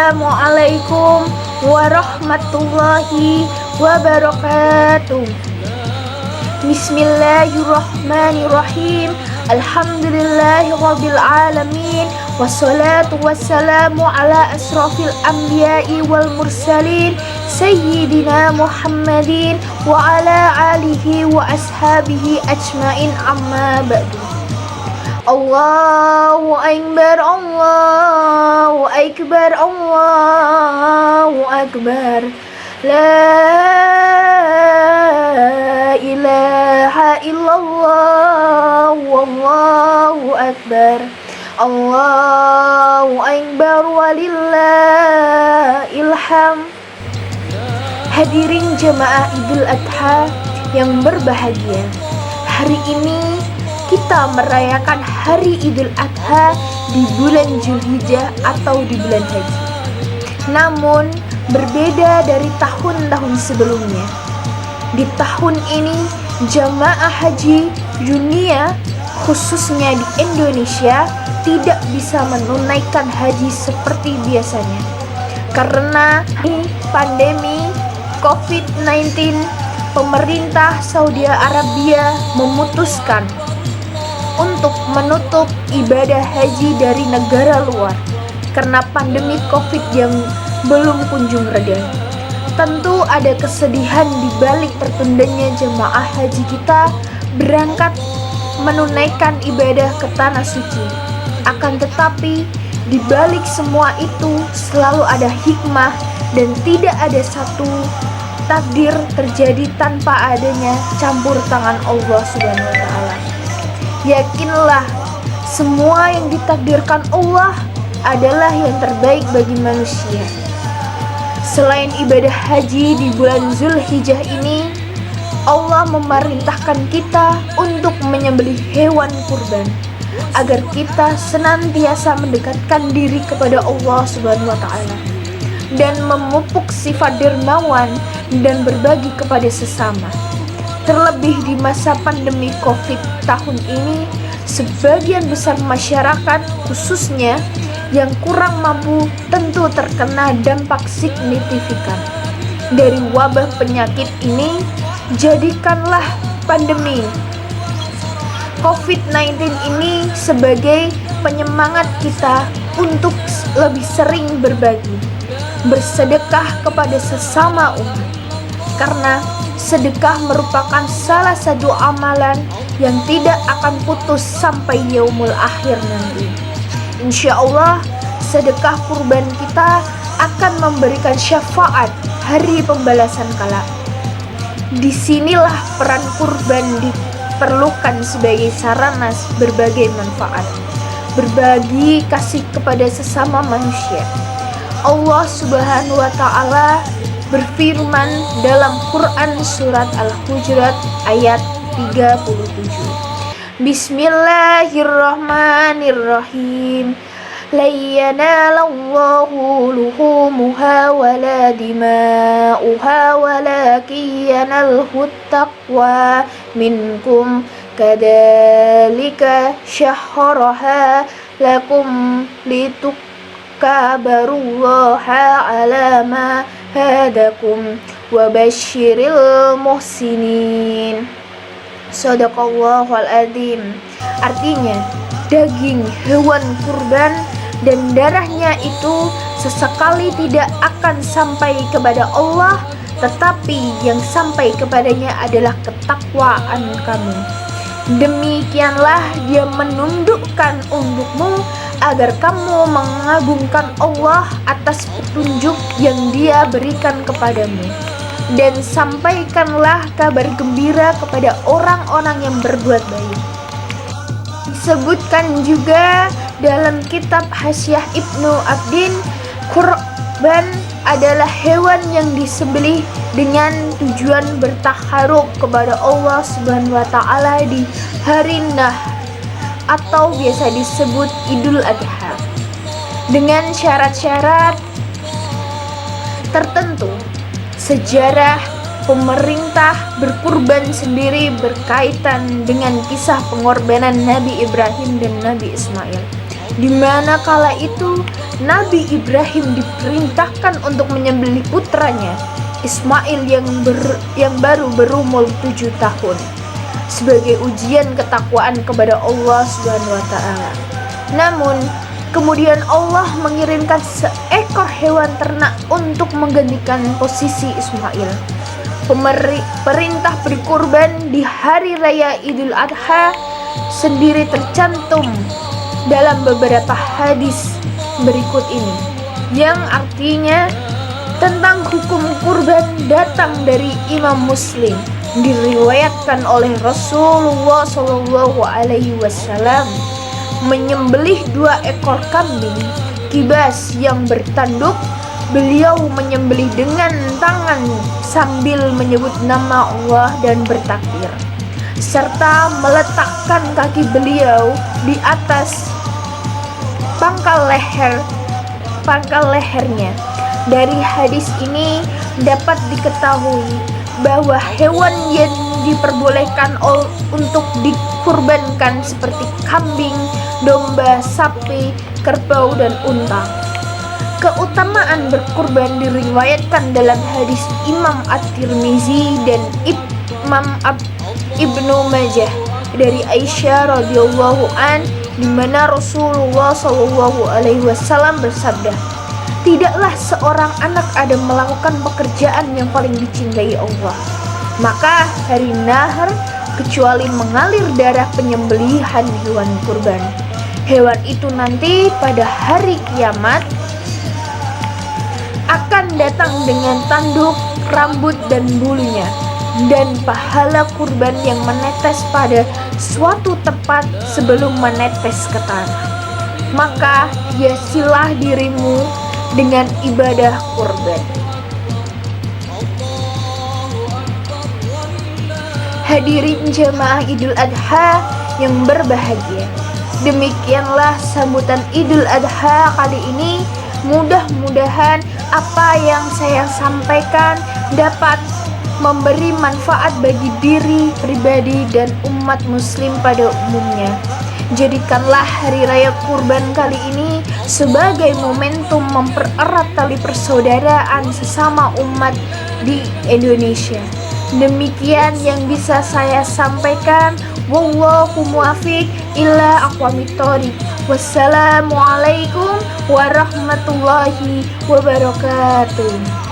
Assalamualaikum warahmatullahi wabarakatuh. Bismillahirrahmanirrahim. Alhamdulillahirabbil alamin. Wassalatu wassalamu ala asrofil anbiya'i wal mursalin Sayyidina Muhammadin wa ala alihi wa ashabihi ajmain, amma ba'du. Allahu Akbar, Allahu Akbar, Allahu Akbar. La ilaha illallah, wallahu akbar. Allahu Akbar walillahil hamd. Hadirin jemaah Idul Adha yang berbahagia, hari ini kita merayakan hari Idul Adha di bulan Zulhijjah atau di bulan haji. Namun berbeda dari tahun-tahun sebelumnya. Di tahun ini jamaah haji dunia, khususnya di Indonesia, tidak bisa menunaikan haji seperti biasanya karena pandemi COVID-19. Pemerintah Saudi Arabia memutuskan untuk menutup ibadah haji dari negara luar karena pandemi COVID yang belum kunjung reda. Tentu ada kesedihan di balik tertundanya jemaah haji kita berangkat menunaikan ibadah ke tanah suci. Akan tetapi di balik semua itu selalu ada hikmah dan tidak ada satu takdir terjadi tanpa adanya campur tangan Allah Subhanahu wa taala. Yakinlah semua yang ditakdirkan Allah adalah yang terbaik bagi manusia. Selain ibadah haji di bulan Zulhijjah ini, Allah memerintahkan kita untuk menyembelih hewan kurban agar kita senantiasa mendekatkan diri kepada Allah Subhanahu wa taala dan memupuk sifat dermawan dan berbagi kepada sesama. Terlebih di masa pandemi COVID tahun ini, sebagian besar masyarakat khususnya yang kurang mampu tentu terkena dampak signifikan dari wabah penyakit ini. Jadikanlah pandemi COVID-19 ini sebagai penyemangat kita untuk lebih sering berbagi, bersedekah kepada sesama umat, karena sedekah merupakan salah satu amalan yang tidak akan putus sampai yaumul akhir nanti. Insya Allah sedekah kurban kita akan memberikan syafaat hari pembalasan kelak. Disinilah peran kurban diperlukan sebagai sarana berbagai manfaat, berbagi kasih kepada sesama manusia. Allah Subhanahu wa taala berfirman dalam Quran surat Al-Hujurat ayat 37. Bismillahirrahmanirrahim. La yanalallahu luhumuha wala dima'uha walakin yanalhu taqwa minkum kadzalika syahharaha lakum litukabbarullaha ala ma hadakum wa basyiril muhsinin. Shadaqallahul adzim. Artinya, daging hewan kurban dan darahnya itu sesekali tidak akan sampai kepada Allah, tetapi yang sampai kepadanya adalah ketakwaan kamu. Demikianlah Dia menundukkan untukmu agar kamu mengagungkan Allah atas petunjuk yang Dia berikan kepadamu. Dan sampaikanlah kabar gembira kepada orang-orang yang berbuat baik. Disebutkan juga dalam kitab Hasyiah Ibnu Abdin, kurban adalah hewan yang disembelih dengan tujuan bertaharuk kepada Allah Subhanahu wa taala di hari Nahr atau biasa disebut Idul Adha dengan syarat-syarat tertentu. Sejarah pemerintah berkurban sendiri berkaitan dengan kisah pengorbanan Nabi Ibrahim dan Nabi Ismail, di mana kala itu Nabi Ibrahim diperintahkan untuk menyembelih putranya Ismail yang baru berumur 7 tahun sebagai ujian ketakwaan kepada Allah Subhanahu wa taala. Namun kemudian Allah mengirimkan seekor hewan ternak untuk menggantikan posisi Ismail. Perintah berkurban di hari raya Idul Adha sendiri tercantum dalam beberapa hadis berikut ini, yang artinya tentang hukum kurban datang dari Imam Muslim, diriwayatkan oleh Rasulullah SAW menyembelih 2 ekor kambing kibas yang bertanduk. Beliau menyembelih dengan tangan sambil menyebut nama Allah dan bertakbir, serta meletakkan kaki beliau di atas pangkal lehernya. Dari hadis ini dapat diketahui bahwa hewan yang diperbolehkan untuk dikurbankan seperti kambing, domba, sapi, kerbau, dan unta. Keutamaan berkurban diriwayatkan dalam hadis Imam At-Tirmizi dan Imam Ibnu Majah dari Aisyah radhiyallahu an, di mana Rasulullah SAW bersabda, "Tidaklah seorang anak Adam melakukan pekerjaan yang paling dicintai Allah, maka hari Nahar, kecuali mengalir darah penyembelihan hewan kurban. Hewan itu nanti pada hari kiamat akan datang dengan tanduk, rambut, dan bulunya, dan pahala kurban yang menetes pada suatu tempat sebelum menetes ke tanah. Maka hiasilah dirimu dengan ibadah kurban." Hadirin jamaah Idul Adha yang berbahagia, demikianlah sambutan Idul Adha kali ini. Mudah-mudahan apa yang saya sampaikan dapat memberi manfaat bagi diri pribadi dan umat muslim pada umumnya. Jadikanlah hari raya kurban kali ini sebagai momentum mempererat tali persaudaraan sesama umat di Indonesia. Demikian yang bisa saya sampaikan. Wallahu muwaffiq ila aqwamit thoriq. Wassalamualaikum warahmatullahi wabarakatuh.